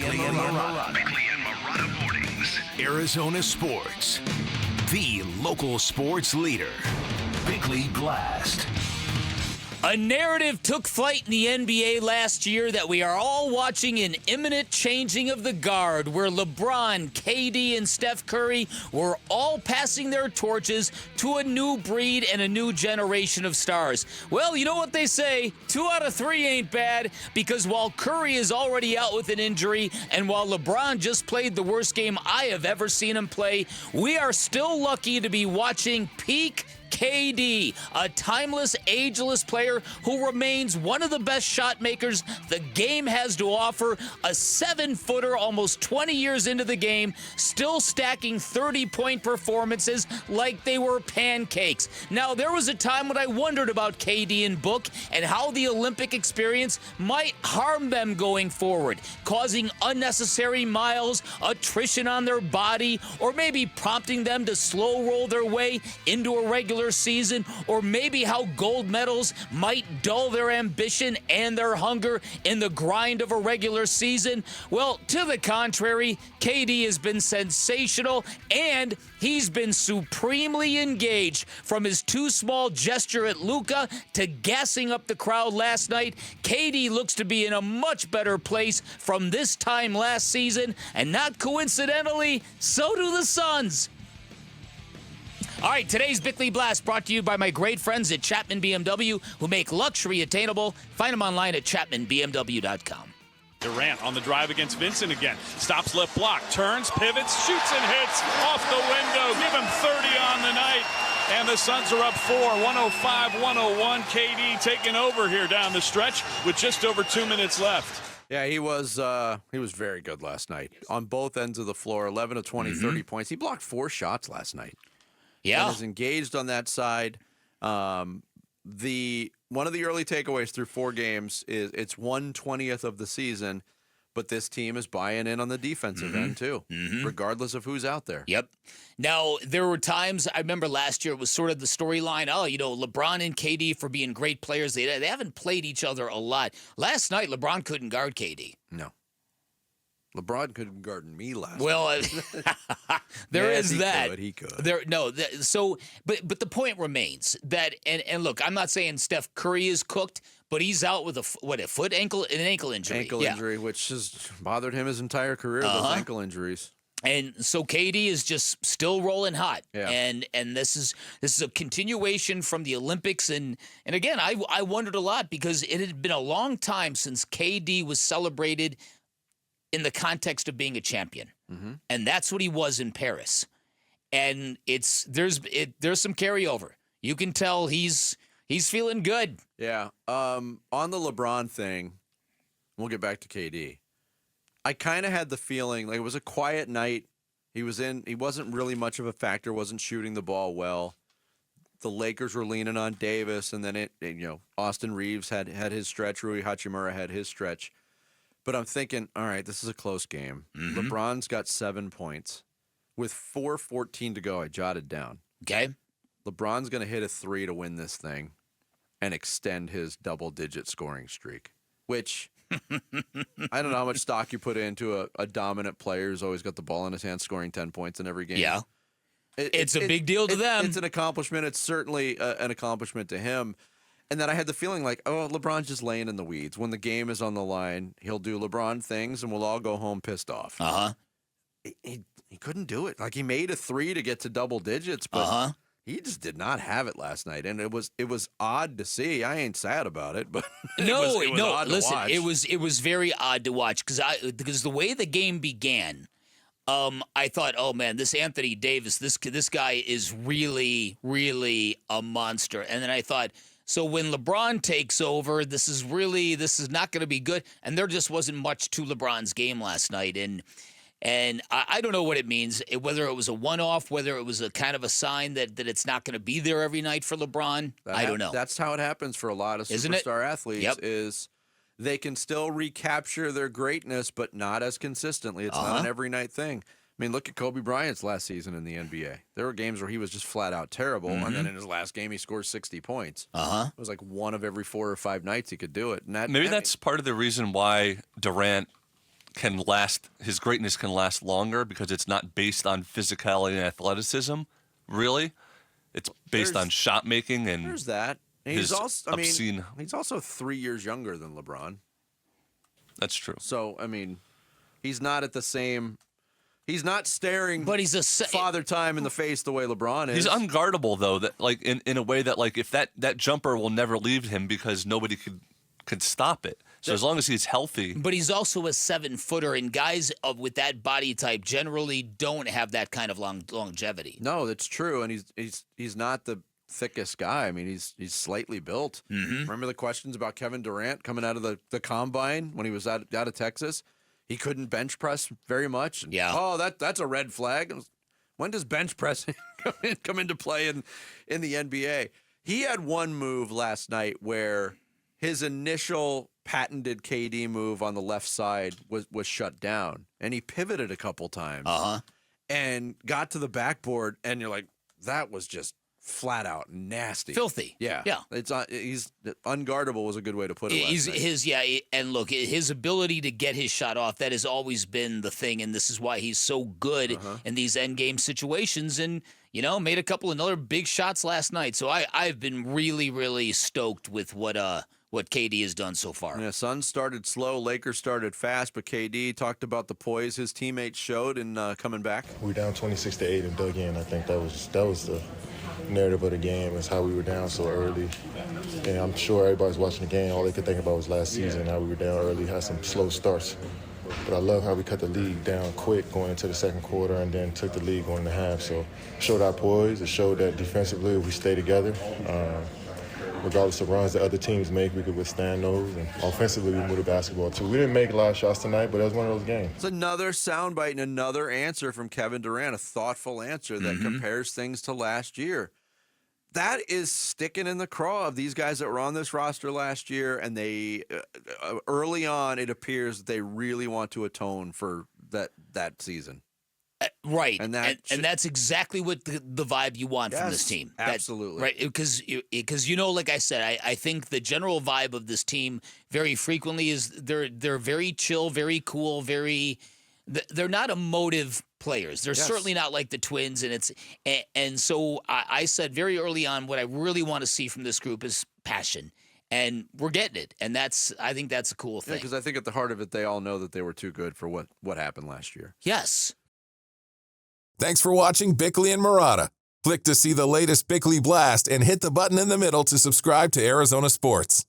Bickley and Marotta Mornings. Arizona Sports. The local sports leader. Bickley Blast. A narrative took flight in the NBA last year that we are all watching an imminent changing of the guard, where LeBron, KD, and Steph Curry were all passing their torches to a new breed and a new generation of stars. Well, you know what they say, 2 out of 3 ain't bad, because while Curry is already out with an injury, and while LeBron just played the worst game I have ever seen him play, we are still lucky to be watching peak KD, a timeless, ageless player who remains one of the best shot makers the game has to offer, a 7-footer almost 20 years into the game, still stacking 30-point performances like they were pancakes. Now, there was a time when I wondered about KD and Book and how the Olympic experience might harm them going forward, causing unnecessary miles, attrition on their body, or maybe prompting them to slow roll their way into a regular season, or maybe how gold medals might dull their ambition and their hunger in the grind of a regular season. Well, to the contrary, KD has been sensational, and he's been supremely engaged, from his too small gesture at Luka to gassing up the crowd last night. KD looks to be in a much better place from this time last season, and not coincidentally, so do the Suns. All right, today's Bickley Blast brought to you by my great friends at Chapman BMW, who make luxury attainable. Find them online at chapmanbmw.com. Durant on the drive against Vincent again. Stops left block, turns, pivots, shoots and hits off the window. Give him 30 on the night. And the Suns are up 4, 105-101. KD taking over here down the stretch with just over 2 minutes left. Yeah, he was very good last night on both ends of the floor. 11 of 20, 30 points. He blocked 4 shots last night. Yeah, and is engaged on that side. One of the early takeaways through 4 games is it's 1/20th of the season, but this team is buying in on the defensive end too, regardless of who's out there. Yep. Now, there were times, I remember last year, it was sort of the storyline, LeBron and KD for being great players. They haven't played each other a lot. Last night, LeBron couldn't guard KD. No. LeBron couldn't guard me last well, night. there yes, is that. He could. But the point remains that, and look, I'm not saying Steph Curry is cooked, but he's out with an ankle injury. Injury, which has bothered him his entire career, those ankle injuries. And so KD is just still rolling hot. Yeah. And this is a continuation from the Olympics. And again, I wondered a lot, because it had been a long time since KD was celebrated in the context of being a champion. And that's what he was in Paris. And there's some carryover. You can tell he's feeling good. Yeah. On the LeBron thing, we'll get back to KD. I kind of had the feeling like it was a quiet night. He wasn't really much of a factor, wasn't shooting the ball well. The Lakers were leaning on Davis, and then Austin Reeves had his stretch, Rui Hachimura had his stretch. But I'm thinking, all right, this is a close game. LeBron's got 7 points. With 4:14 to go, I jotted down. Okay. LeBron's going to hit a 3 to win this thing and extend his double-digit scoring streak, which I don't know how much stock you put into a dominant player who's always got the ball in his hand, scoring 10 points in every game. Yeah. It's a big deal to them. It's an accomplishment. It's certainly an accomplishment to him. And then I had the feeling like, LeBron's just laying in the weeds. When the game is on the line, he'll do LeBron things, and we'll all go home pissed off. He couldn't do it. Like, he made a 3 to get to double digits, but he just did not have it last night. And it was odd to see. I ain't sad about it, but it was odd to watch. It was very odd to watch, because the way the game began, I thought, oh man, this Anthony Davis, this guy is really, really a monster. And then I thought, so when LeBron takes over, this is not going to be good. And there just wasn't much to LeBron's game last night. And I don't know what it means, whether it was a one-off, whether it was a kind of a sign that it's not going to be there every night for LeBron. I don't know. That's how it happens for a lot of superstar athletes, is they can still recapture their greatness, but not as consistently. It's not an every night thing. I mean, look at Kobe Bryant's last season in the NBA. There were games where he was just flat out terrible, and then in his last game he scored 60 points. It was like one of every 4 or 5 nights he could do it. And that's part of the reason why Durant can last. His greatness can last longer because it's not based on physicality and athleticism. Really, it's based on shot making and there's that. And he's also, obscene. he's also 3 years younger than LeBron. That's true. So I mean, he's not at the same. He's not staring, but he's a father time in the face the way LeBron is. He's unguardable though. That like in a way that like if that jumper will never leave him because nobody could stop it. So as long as he's healthy. But he's also a 7-footer, and guys with that body type generally don't have that kind of longevity. No, that's true, and he's not the thickest guy. I mean, he's slightly built. Mm-hmm. Remember the questions about Kevin Durant coming out of the combine when he was out of Texas? He couldn't bench press very much. Yeah. Oh, that's a red flag. When does bench pressing come into play in the NBA? He had one move last night where his initial patented KD move on the left side was shut down, and he pivoted a couple times and got to the backboard, and you're like, that was just flat out nasty, filthy. Yeah. He's unguardable was a good way to put it. And look, his ability to get his shot off, that has always been the thing, and this is why he's so good in these end game situations. And made a couple of other big shots last night. So I've been really, really stoked with what KD has done so far. Yeah, Suns started slow, Lakers started fast, but KD talked about the poise his teammates showed in coming back. We were down 26-8 and dug in. I think that was the narrative of the game, is how we were down so early. And I'm sure everybody's watching the game, all they could think about was last season, how we were down early, had some slow starts. But I love how we cut the lead down quick going into the second quarter and then took the lead going into half. So it showed our poise. It showed that defensively we stay together. Regardless of runs that other teams make, we could withstand those. And offensively, we moved the basketball, too. We didn't make a lot of shots tonight, but it was one of those games. It's another soundbite and another answer from Kevin Durant, a thoughtful answer that compares things to last year. That is sticking in the craw of these guys that were on this roster last year, and they early on, it appears that they really want to atone for that season. Right, and that's exactly what the vibe you want from this team. Absolutely, right? Because like I said, I think the general vibe of this team very frequently is they're very chill, very cool, they're not emotive players. They're certainly not like the Twins, and so I said very early on what I really want to see from this group is passion. And we're getting it, and I think that's a cool thing. Because I think at the heart of it, they all know that they were too good for what happened last year. Yes. Thanks for watching Bickley and Marotta. Click to see the latest Bickley Blast and hit the button in the middle to subscribe to Arizona Sports.